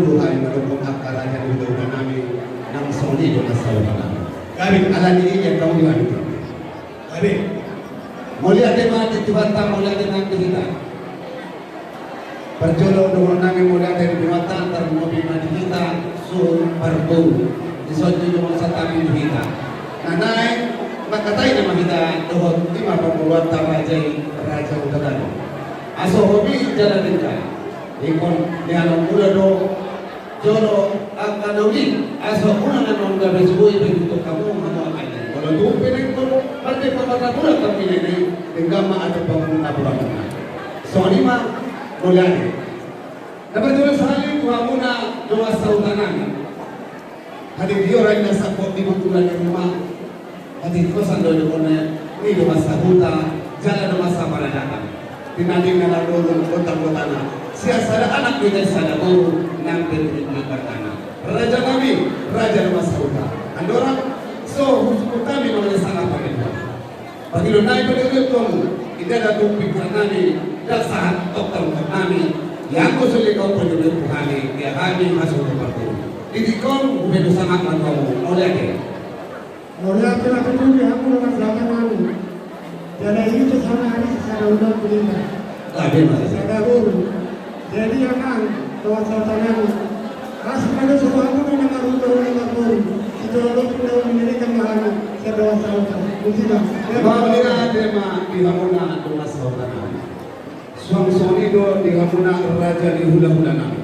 buhay na rupong akarajan ito na namin ng solido na sawanan. Gabi, ala ni Iyan kau di wanita. Gabi, mulia de mati tibata mulia de nanti kita. Perjolo dengan namin mulia de tibata antar mobil mati kita su partu disonjo dengan satami kita. Nanay makatay na kita doon lima pemuluan tamajay raja utara. Aso hobi jalan tinggal. Ikon dialog mula do jolo akadawin aso una na nong gabi subuhi begitu kamu ano aja. Kalau tu pineng ko pati pamatapulan kami ni tinggama atau pamuna bulan. So lima mulai. Dapat jolo sahali tuhamuna doa sautanan. Hadi dia orang yang sakot di bulan rumah. Hadi kosan do kone ni do masahuta jalan do masa para datang. Tinading na lolo kota-kota siasada anak kita sada guru nampil di pertana. Raja kami, raja Masauda. Andorang so hukum kami mengenai sangat penting. Bagi lo naik pada utang, kita ada topik kami dasar dokter kami yang kau sulit kau penduduk kami, dia kami masuk ke partai. Jadi kau betul sangat mahu oleh ke? Oleh apa yang aku punya aku nak zaman lalu. Jadi itu sama hari secara undang perintah. Lagi masih. Secara guru. Jadi akan doa sautanan. Kasih pada semua aku dengan maruto guru. Itu orang pulau menjadikan mahalu. Saya doa sautanan. Tidak. Mawalina tema dihamuna doa sautanan. Suang-suang dihamuna raja di hula-hula nami.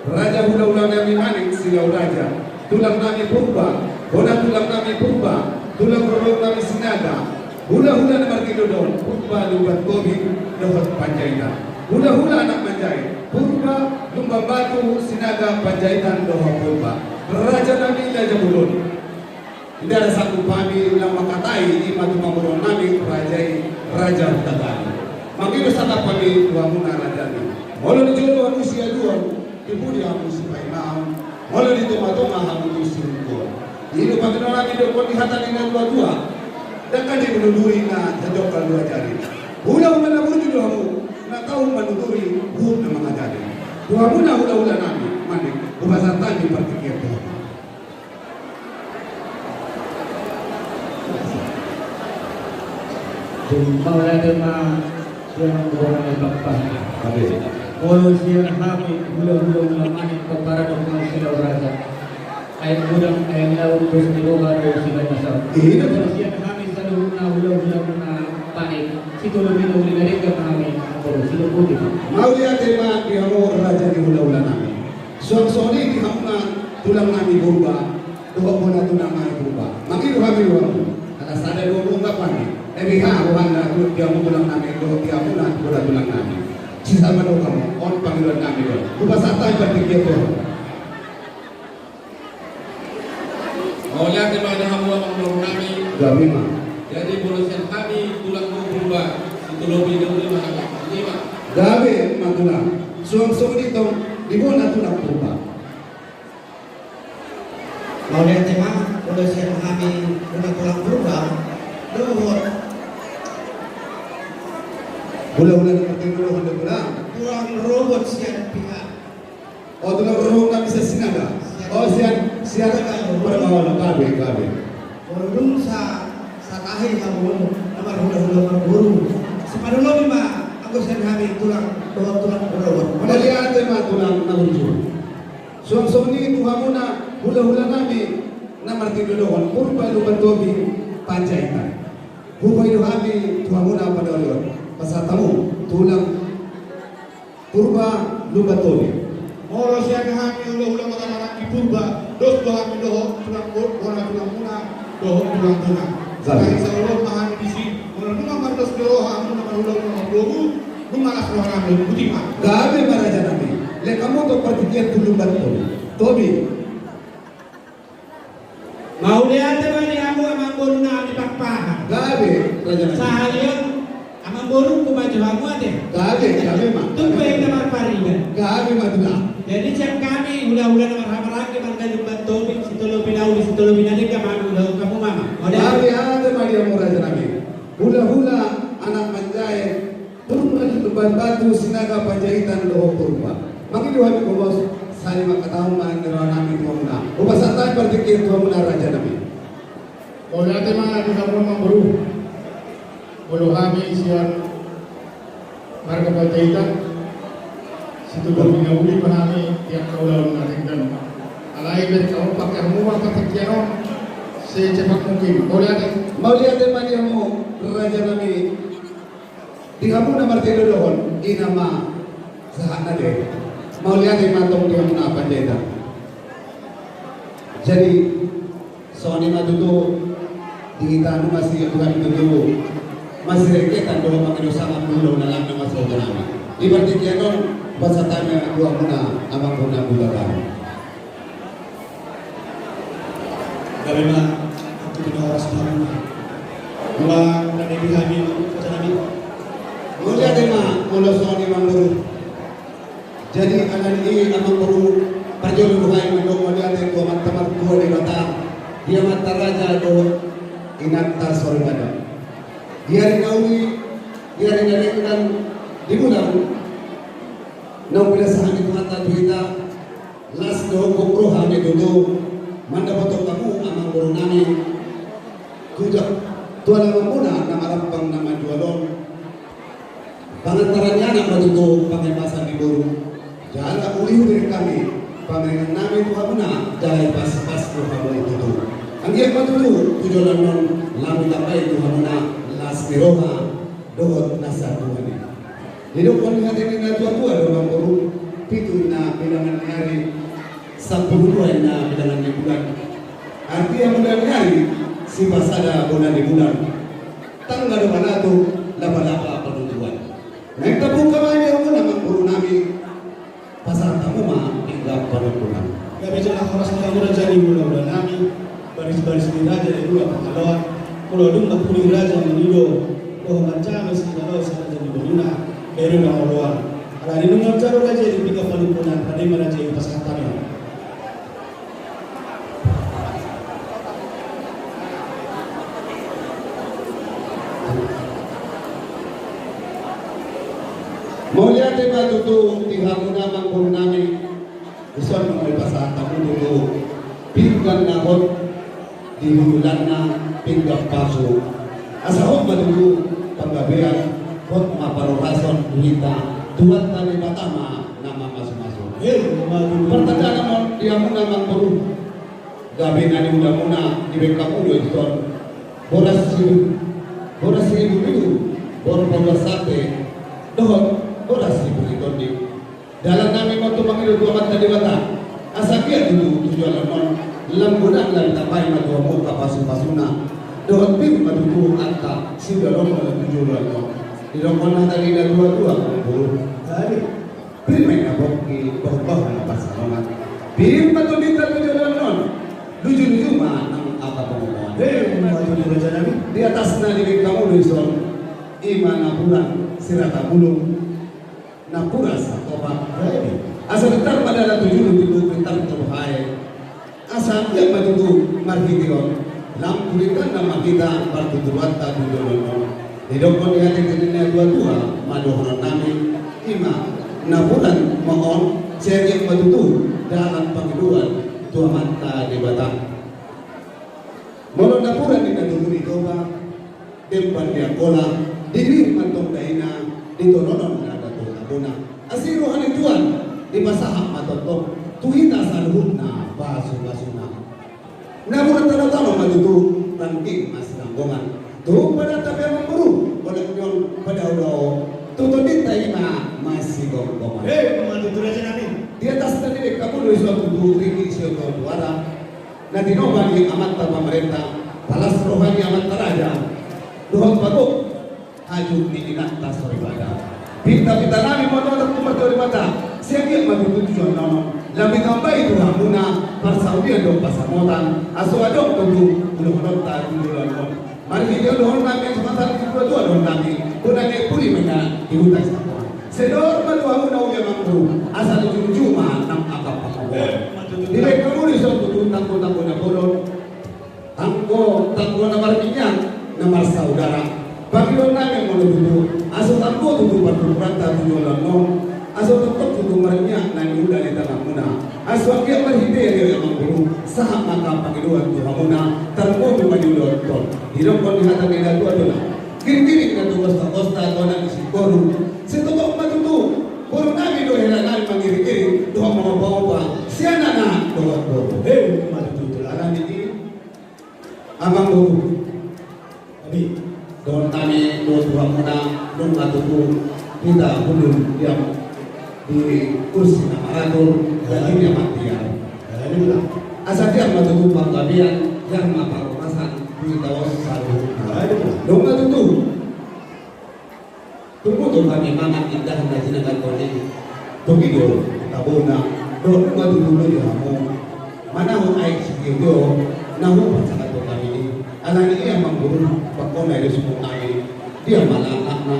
Raja hula-hula nami maning silau raja. Tulang nami purba. Bona tulang nami purba. Tulang rodok nami sinaga. Hula-hula na markidodon, purba lubat kobi, dapat panjaitan. Hula-hula anak manjai, purba lumbang batu, sinaga panjaitan doha purba. Raja nami Raja Bulon. Tidak ada satu pami yang makatai ima tumamulon nami rajai Raja Hutagali. Magido sata pami tuamuna raja ni. Molo ni jodoh usia dua, ibu dia musi paimam. Molo ni toma-toma hamu usi dua. Ini pagino nami do konihatan dengan dua-dua. Dan kan dia menunduri na jadokal dua jari. Hula-hula na buju dohamu na tahu menunduri hud na mga jari. Dohamu na hula-hula nami manik ubasatan di partikir doha. Jumpa tema siang borang bapak. Habis. Kalau siang kami hula-hula manik kepada dengan silau raja. Air gudang air laut terus dibawa dari silau masal. Kalau siang kami hula-hula panik situ lebih dari kami kalau situ putih. Mau lihat tema dihamu raja di hula-hula nami. Suang-suang ini dihamuna tulang nami berubah. Doa puna tulang nami berubah. Makin kami orang. Ada sadar dua ungkapan ni. Tapi bukan dihamu tulang nami. Doa dihamuna tulang nami. Sisa mana kamu? On panggilan nami doa. Lupa santai berpikir doa. Mau lihat tema dihamu tulang nami. Gabi mah. Jadi bolusan kami tulang berubah itu lebih dari lima. Gabi matulang. Suang-suang itu dibuat tulang berubah. Mau lihat tema bolusan kami dengan tulang berubah. Dohor. Hula-hula seperti dulu hula-hula. Tulang robot siap pihak. Oh tulang robot nggak bisa sinaga. Oh siap berbawah gabi. Belum sakahir kamu nomor hula-hula berburu. Sepaduh lima aku kami tulang berubah. Melihat tema tulang nabunju. Suang-suang ini tuhamuna hula-hula nami namarti dodohon purba luban tobi panjaitan. Hubai dohami tuhamuna pada olor. Pasal tamu tulang purba luban tobi. Moro siang kami hula-hula mata-mata di purba. Dos kami doh tulang muna doh tulang. Sekarang seluruh mahal di sini. Kalau nomor dos doh nomor hula-hula berburu. Malas orang ambil putih mah. Gabe maraja nami. Le kamu to pertikir dulu bantu. Tobi. Mau lihat apa ni kamu amang boru na di pakpahan. Gabe raja nami. Sahalian amang boru ku baju kamu ada. Gabe mah. Tunggu yang namar parigan. Gabe madula. Jadi siap kami hula-hula namar hamarang ke marga lumban tobi situlo pinadi ka kamu mama. Gabe ada Maria muraja nami. Hula-hula anak manjai. Purba lumban batu sinaga panjaitan doho purba. Makin dua kau Saya makataong manangiraw namin tuwa muna. Upasatan berpikir tuwa muna raja namin. Kalau nanti mana kita mau memburu, kalau kami isian marga pajaitan, situ kami ngawuli kami tiap kaulah nating dan alai dari kamu pakai rumah ketikian secepat mungkin. Kalau nanti Mau lihat teman yang mau raja namin. Di kamu na martelo doon, inama sa na de. Mau lihat matong tuwa muna panjaitan. Jadi Sony matuto dikita ano masih Tuhan itu masih reketan doon makinusama pulo na lang ng masoga namin. Ibatik yan nun, basta tayo na nakuha muna amang muna bulagan. kami na itu kita harus tahu. Mula dari kami macam nabi. Mulia tema mulo Sony manguru. Jadi anak ini amang guru perjalanan mendong mulia tema teman tua di mata. Dia mata raja do inanta sorgada. Dia rinawi, dia rinarikan di bulan. Nau pinasahan itu mata kita. Las do kukro hame dulu. Manda potong kamu amang guru nami. Kujak tuan amang muna na marampang nama jualon. Pangantarannya anak matuto pangipasan di buru. Jalan ulihu dari kami. Pangringan namin tuha muna. Jalan pas-pas tuha muna itu. Ang iya matuto tujuan non lami tapay tuha muna. Las miroha dohot nasa tuha ni. Hidup kami hati na tua-tua doang buru. Pitu na bilangan hari. 10 na bilangan di bulan. Artinya bulan hari si pasada bulan di bulan. Tanggal depan itu laba-laba penutuan. Nagtabuka man niya mo naman puro namin pasar tamu mah hingga penutuan. Kami jangan harus melakukan jadi mula-mula nami baris-baris di raja dari dua pengalaman. Kalau dulu nak pulih raja menido, oh macam mesti kalau saya jadi beruna dari nama luar. Kalau ini mengajar raja di tiga palipunan, ada mana raja yang pas katanya. Mulia tiba tutu tihamu namang puro namin. Usan mo may pasar tamu dulu. Pinggan nahot dihululan na pinggap paso. Asahot madulu panggabian hot maparorason kita tuwat tali batama nama masuk-masuk. Pertanda naman dia mo namang puro. Gabi na ni muna di bengkapulo ison. Boras ribu itu boras sate. Dohot boras ribu itu di. Dalam kami waktu manggil dua mata di mata. Asaknya dulu tujuan lemon lembunan dan tapai matu muka pasu-pasuna. Dohot pin matu angka sudah lomba tujuan lemon. Di lomba tadi ada dua kumpul. Tadi pin main aboki bau-bau na pasangan. Pin matu minta tujuan lemon. Lucu-lucu mah nang apa pengumuman. Di atas nadi kamu luison. Imana bulan sirata bulung napura sa toba asa bitar pada tujuh itu pintar terhai asa yang matutu marhition lam kulikan nama kita partutuan ta dulu hidupon di hati kita dua madohon nami ima nabulan mohon sering matutu dalam pengiduan tua mata di batang mono napuran di natuturi toba tempat dia kola diri mantong daina dito nonon na dato abuna asiro haning tuan di pasahap matotok tuhita sa luhut na baso-baso na namurat tanong matuto rangking mas langgongan tuhong pada tabi ang mamburu walang yung padao-dao tutudin tayo na masigong goman Matuto raja namin. di atas na nilip kapuloy sa tuturi siya ko duwara na dinoban yung amat na pamarenta palas rohani amat na raja duhong pagok haju diinata soribada. Pinta-pinta namin mo nolak tumaturi mata. Siya matututusan nono. Lamig ang ba ito hamuna para sa ulian doon pasamotan. Aso adong tutu ulunod tayo ulunod mo. Marigil doon namin sa mata ng doon doon namin. Kung nangay puli mo na iutay sa ko. Senor maluha mo na ulian ang bro. Asa nujuma ng akap ako. Dilay ka muli sa tutun tangko-tangko na pulon. Tangko na marigyan na marsa udara. Panginoon namin mo dulu, aso tampo tutu pertukuran tatu yolan no, Aso tutok kudu marnya na iuda ni tanga muna. Aso kia marhite yang mengguru sah maka Panginoon Tuhan muna tanpo lumanyulot to. Hirap ko ni hatang ina tua dola. Kiri-kiri na tuwas na kosta to na si koru. Si tutok matutu. Koru namin do herangan mangiri-kiri doha mga bawa siya na doha to. Hey, matutu alam ini amang guru. Abi doon kami doon Tuhan muna doon matutu kita belum yang di kursi na marator dan ini matian. Ini pula asal dia matutu panggabian yang maparokasan di tawas satu. Dong matutu. Tunggu tu kami mangat indah na sinagan ko ni tugido tabona doon matutu ni kamu. Mana ho ay sige do na ho sa to kami ni. Alang iya mangguru pagkona di sumunay. Dia malangak na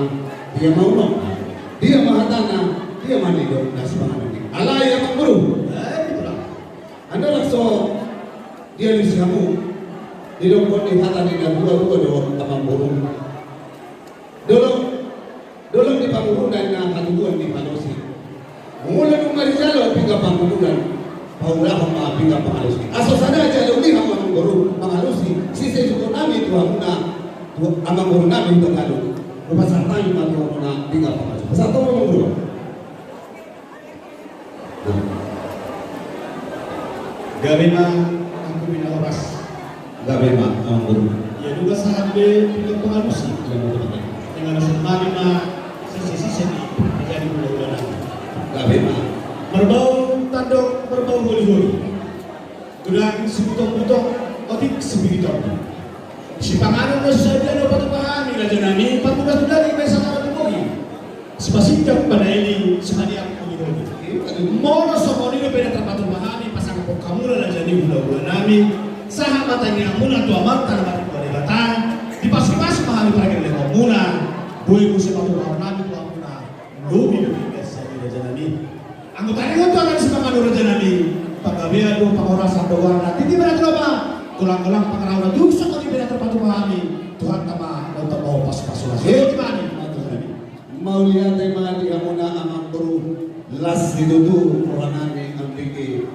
dia maulong na dia mahatana dia manidok na semangat ini. Alay yang guru. Anda lakso dia di kamu. Didok kon di hatan ni dua do tamang burung. Dolong di pangurudan na katuduan di panosi. Mula nung marisalo pinga pangurudan. Paula pa pinga pangalusi. Aso sana aja lo ni hamang guru pangalusi. Sisi suko nami tu amuna amang guru nami tu kalu. Rumah santai matu na pinga pangalusi. Satu mo guru. Gabima ang pinakawas. Gabima ang guru. Ya juga sahabe pinang pengalusi. Dengan nasa Gabima sisi-sisi ni menjadi bulan-bulan. Gabima. Berbau tandok, berbau huli-huli. Gudang sebutok-butok, otik sebigitok. Si pangalan na saja dapat pahami raja nami, pagbukas dari besok akan tumogi. Spasidak pada ini sekali aku huli-huli. Mono somoni na pwede dapat pahami pasang po kamu raja ni bulan-bulan nami. Sahabatannya muna tu amat tanah mati batang. Dipasuk-pasuk pahami pada kalian muna. Boy ko sa patulang nami tu muna. Lumi na bigas sa raja nami. Ang utang ito ang sa mga raja nami. Paggabihan do pangorasan doang na hindi ba natin ba? Kulang-kulang pangarawan yung sa kami pinatapatuhami. Tuhan tama o tamo pas-pasulas. Di ba ni? Mau lihat ay mga di amo na amang guru las didudu kuranami ang bigi.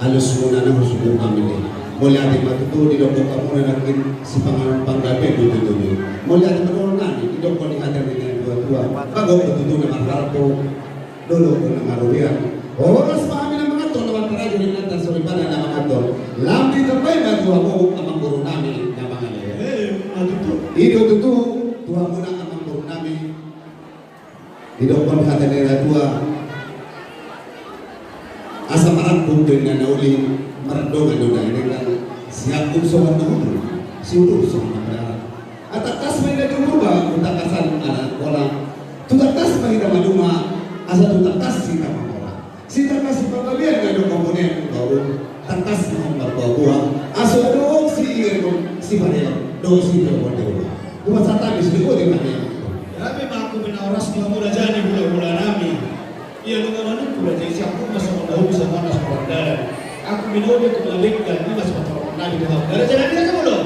Alos muna na husulo kami ni. Muli ating matutu di doktor kamu na naging si panggabi didudu. Muli ating matutu nani di doktor ni hadir ni dua-dua. Bago matutu na magharpo dulu ko na ngarubian. Oras pa kami ng mga to naman karadyo ni natin sa ibanan ng mga to. Lambi tambay magawa mo amang guru namin na mga Matutu. Ido tutu Tuhan muna amang guru namin. Ido ko ni hadir ni dua. Asa marangkong dengan nauling marandong ano na dengan siap kumsuhan na hulo. Siulo sa mga padarat. At atas may nagumurba kung takasan anak walang tutakas may na maluma asa tutakas si kamamora. Si takas si panggabihan nga yung komponen ng bawo. Takas ng marbabuha. Aso doon si Iron si Manila. Doon si Iron Manila. Kumasatabi si Liko di Manila. Grabe mga kuminaoras mga mula dyan yung mula-mula namin. Iyan nga naman ko na siya ako mas matahog sa mga sa kawandaran. Ako minuli ko maligdan ni mas matahog namin sa kawandaran. Diyan natin sa mulo.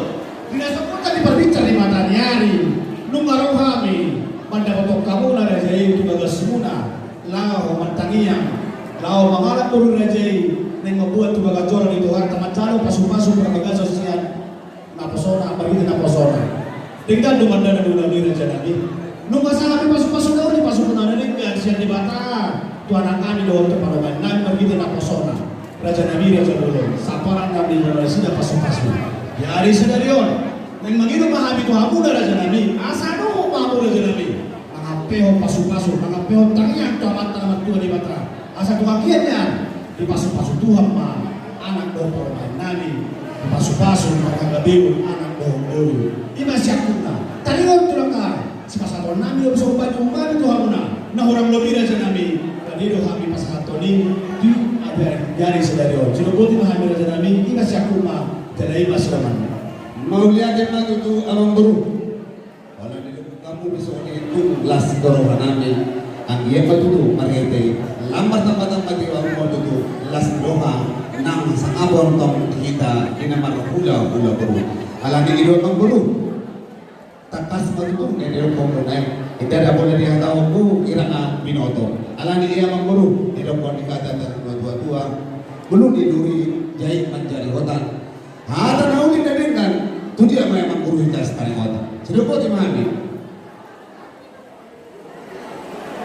Dinasupunta ni Parbitsa ni Matanyari. Nung araw kami, mandapatok kamu na rajay tumagas muna. Lao mantangiyang. Lao mangarap puro rajay na mabuhat tumagajoran ito. At tamatalo pasupasok na magasos siya. Napasona, pagkita napasona. Tingnan dumanda na doon ni Raja Nabi. Nung masabi pasok-pasok daw ni pasok na naligyan siya di bata. Tuanan kami doon ito para namin pagkita napasona. Raja Nabi, Raja Dulong. Sa parang nabi na sila pasok-pasok. Yari sa dalion. Nang mag-inong mahabi ko hapo na Raja Nabi. Asa ano ko hapo Raja Nabi? Mga peho pasok-pasok. Mga peho tangiyan tamat-tamat tuwa di bata. Asa kumakiyan yan. Di pasok-pasok Tuhan ma. Anak doon para namin. Di pasok-pasok mga gabi anak doon. Iba siya kuna. Talingon tulang ka. Si pasaton namin sa upan yung upan ito hamo na. Nahurang lobira sa namin. Kanino kami pasaton ni. Di aber yari sa dalion. Sinubuti mahamira sa namin. Iba siya kuna. Talay mas naman. Mauliatin na ito amang guru. Wala nila kamu bisa itu las dorohan namin. Ang iya patutu marete. Lambat na patang patiwa mo tutu las doha nang sa abon tong kita inamarahula hula guru. Alam ni idol ang guru. Takas patutu ni idol komponen. Hindi ada boleh dia tahu ku kira na binoto. Alani iya mangguru di dalam dikata dan dua-dua belum diduri jahit menjadi hotan. Ada nauni dengan tujuh yang mangguru kita sekali hotan. Sudah kau dimana?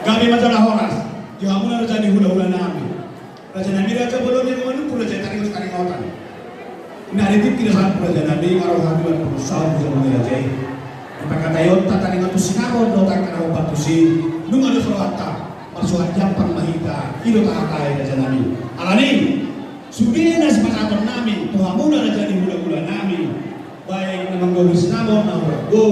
Kami masalah horas. Jamu na raja ni hula-hula namin. Raja nabi raja belum yang mana pun raja tarik sekali hotan. Nariti kinasahan raja nabi araw hati dan berusaha zaman raja. Pagkatayon, tataling ito sinaro do tayo kanaw patusi nung ano sa wata marsuhan jampang mahita ilo takakaya na dyan namin alanin subihin na sa panaton namin tuha muna na dyan yung hula-hula namin bayan namang gawin sinamo na hurago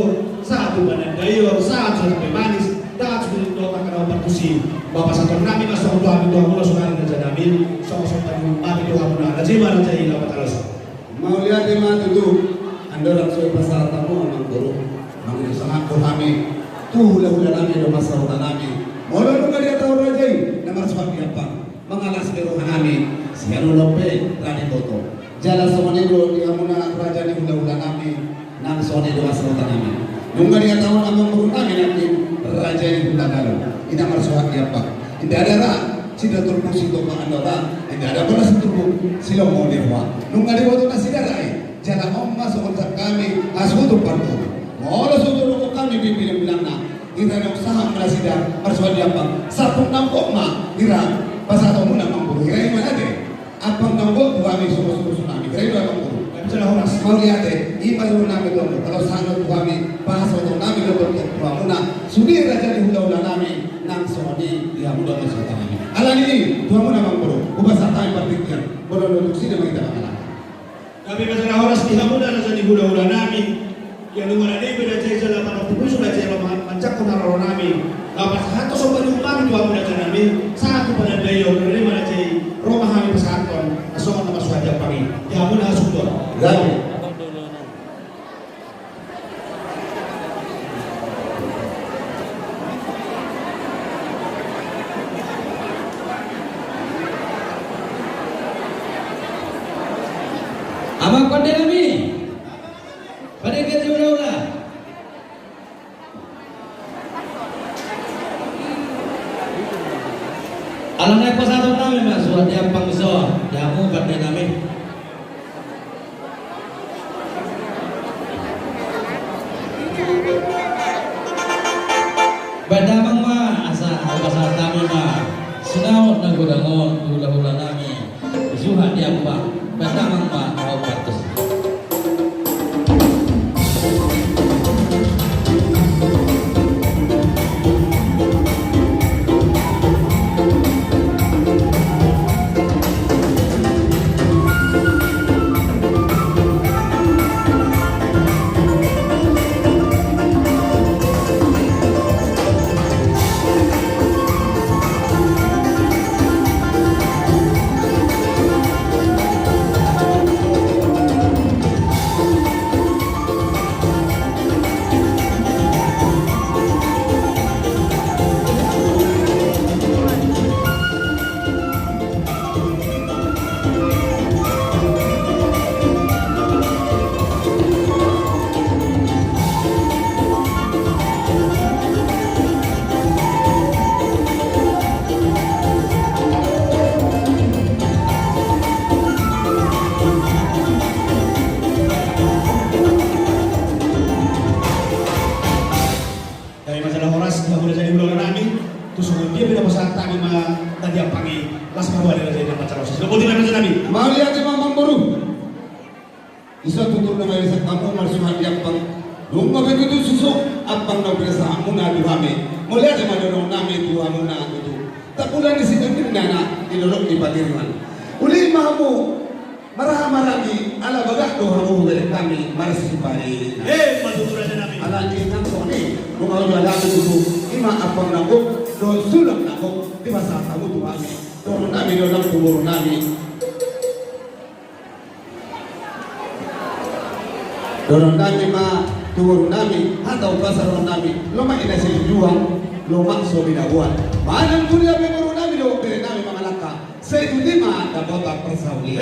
sa ato banandayo sa ato sa pemanis dahil subihin do tayo kanaw patusi bapasaton namin as na tuha muna sunarin na dyan namin sa kasuntan yung mati tuha muna na dyan na dyan ilaw matalas Maulihat di mana itu anda langsung pasal tamu amang guru. Namun sangat kami tuh hula-hula nami do masa hutan nami. Mula nunga dia tahu rajai nama sebab apa? Mengalas beruhan nami. Sianu lope rani boto. Jala somane do dia muna raja ni hula-hula nami. Nang sone do masa hutan nami. Nunga dia tahu nama guru nami nanti raja ni hutan lalu. Ina marsuhan dia apa? Tidak ada ra. Sida turun situ pangandora. Tidak ada pula situ silong mau dewa. Nunga dia boto nasidah rai. Jala omma sekontak kami asutu parto. Mula sudut kami bimbing bilang na, ira yang saham presiden persuadi apa? Sapung nampok ma, ira pas atau muna mampu, ira yang mana deh? Apang nampok kami suruh tsunami, ira yang mampu. Misalnya orang mau lihat deh, iman tsunami itu, kalau sangat kami pas tsunami itu untuk muna, sudah raja di hula-hula nami, nang soni dia muda masuk kami. Alam ini tuan muna mampu, ubah satai pertikaian, bodoh produksi dan kita makan. Kami misalnya orang di muda raja di hula-hula nami. Yang lumana ini beda cek jalan pada tubuh sudah cek macam kunaro nami. Lapas satu sobat umpan dua muda nami satu pada dayo dari mana cek rumah kami pesantren asal nama suaja pagi. Ya muda sudah. Lalu. Abang pandai kami. Pandai kita ulah-ulah. Alam naik pasal namin mas, surat yang pangso, jamu pandai namin. Badamang ma, asa pasal namin ma, sinawot ng gudangon, hula-hula namin. Suhat yang pa, badamang ma, kau patus. Malihat memang baru. Isa tutur na may sa kamu marsuhan yapang. Nung begitu susuk apang na biasa muna duhame. Malihat sa madonong namin duha muna itu. Tapulan ni sigatin na ilolok di padirman. Uli mahamu marah-marami ala bagak doha mo dari kami marsipari. Madura na namin. Ala di nang soni. Kung ako wala dulu ima apang nako do sulok nako di masa kamu duhame. Do namin do nang tubur namin. Dorong nami ma turun nami atau pasar nami loma ina sejuang loma so binabuan manang dunia peguru nami do pere nami mamalaka sedulima da bota persauli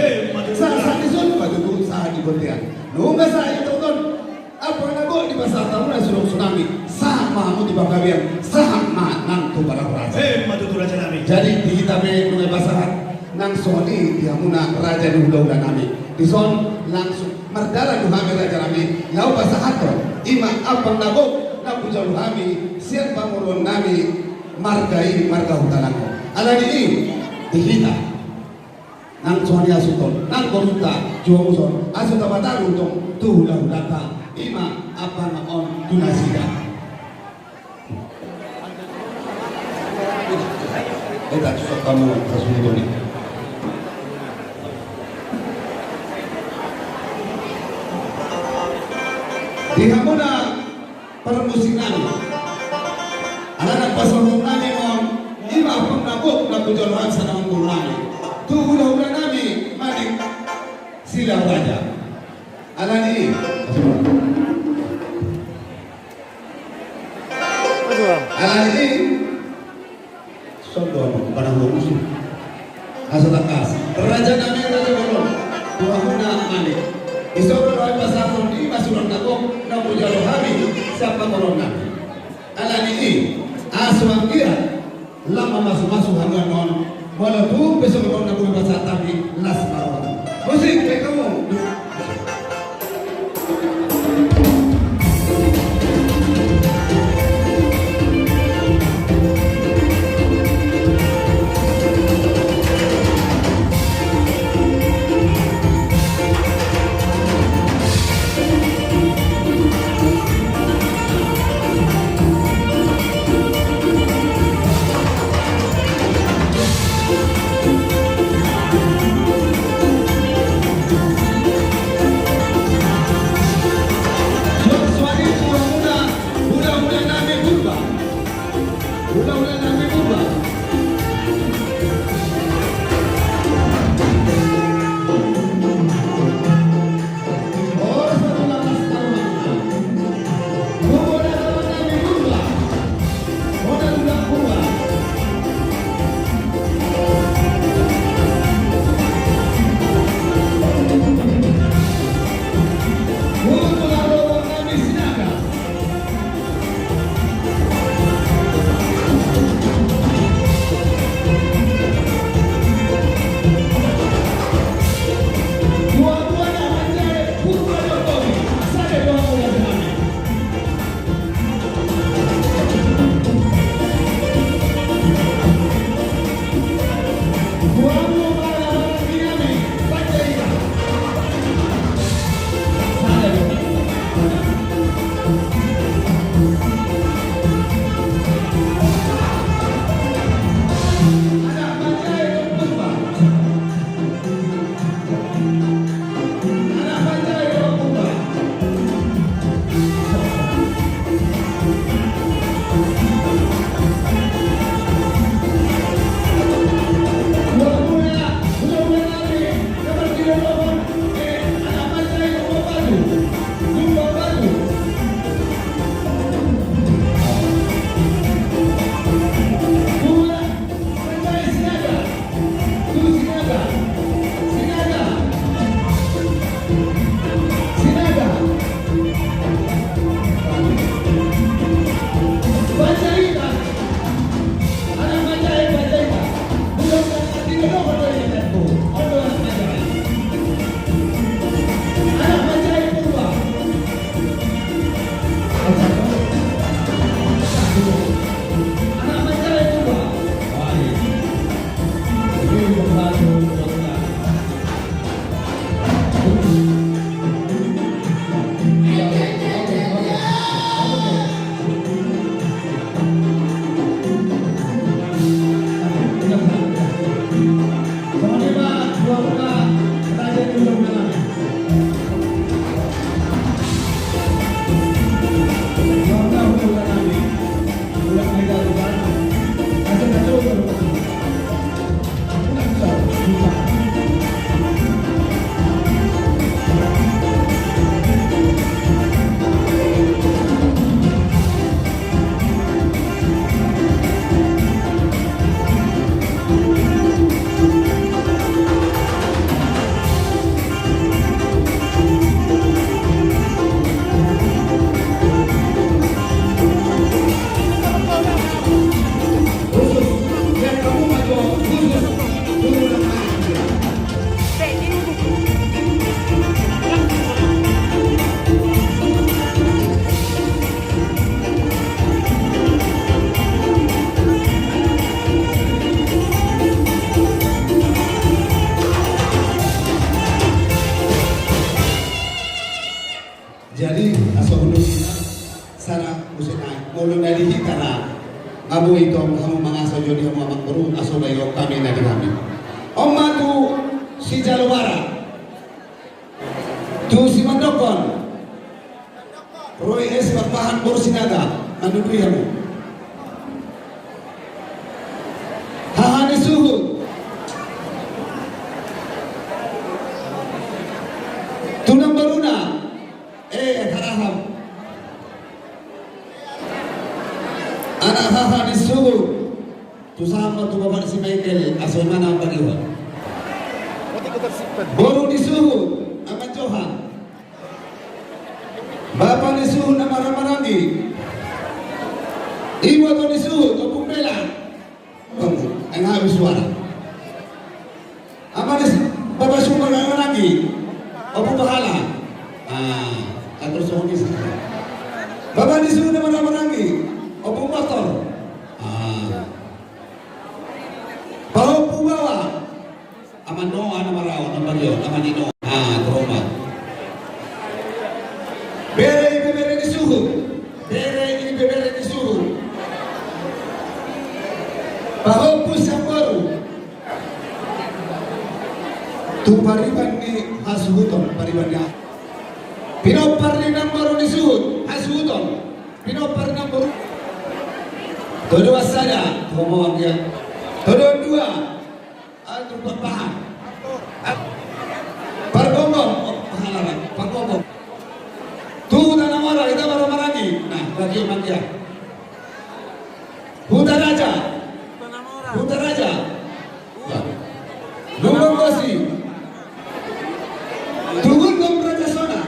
sa tison patutu sa di botian nunga sa itu ton apa nago di pasar tamu na sulok tsunami sa sama mo di banggabian sama nang tu barang raja. Matutura siya namin. Jadi di kita may mga basahan nang soni dia muna raja ni udaw na namin. Di son langsung mardara duhami raja namin. Lau basahan to ima apang nabok na puja duhami siyan panguron namin margai marga hutalang ko. Ala ni di kita nang soni asuton nang koruta juwa muson asuta batarong tong tuhula-hulata ima apa na on tunasida. Kita susah kamu rasul ini. Di hamuna permusik nami. Anak pasalong nami on ima pun nabok na kujolhan sa naman guru nami. Tu hula-hula nami maning sila raja. Anak ini. Anak ini. Sondo panahon musuh. Asa takas. Raja nami raja bolon. Tuahuna mani. Isoro ay pasakon di masuron nako na mujalo hami siapa bolon nami. Alani ini aswang dia lama masuk hanggan non. Wala tu besok bolon na bahasa tapi las marwan. Musik kamu. Abu itu kamu mengasal jadi kamu amak buru asal bayo kami nanti kami. Oma tu si Jalubara, tu si Mandokon, Roy S Bahan Borsinaga, anu tu yamu. Hahani suhu, tunang baruna, haraham. Anak hahani suhu, tu sama tu bapak si Michael asal mana bagi wan. Boru disuhu amat Johan. Bapak disuhu nama Ramarangi. Ibu tu disuhu tu Bela. Ang habis suara. Amanis Bapak Sumber Ramarangi. Opo bahala. Atur sohis. Bapak disuhu nama Ramarangi. Opo motor. Bawa bawa. Aman Noah nama Rawan nama dia nama Nino trauma bere di suhu bere di suhu bahwa pusat baru tu pariban ni hasuton paribannya pinopar ni baru di suhu hasuton pinopar baru todo saja ngomong dia todo dua atau berbahan Pargongong pahala Pargongong tu tanah marah kita marah-marahi nah bagi makia Huta Raja Lumong Gosi Tugun Gom Raja Sona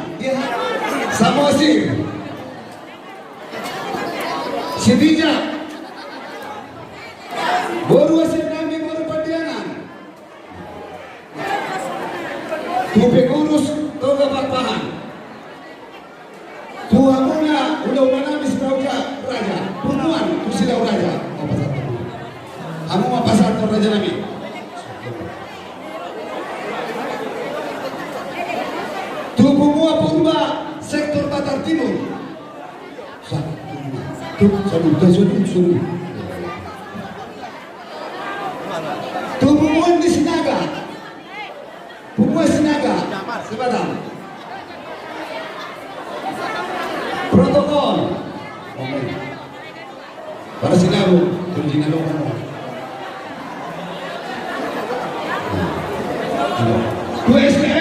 Samosi Sidija Boru Asin Nami Boru Padianan Tupe Gurus Toga Pakpahan Tuhamuna Ulau Manamis Rauja Raja Punuan Tusilau Raja Kamu apa satu Raja Nabi Tupumua Pumba Sektor Batar Timur Satu Tupumuan di Sinaga Pumua Sinaga Sebatang Protokol para Sinago Tunjinalo Dua SPM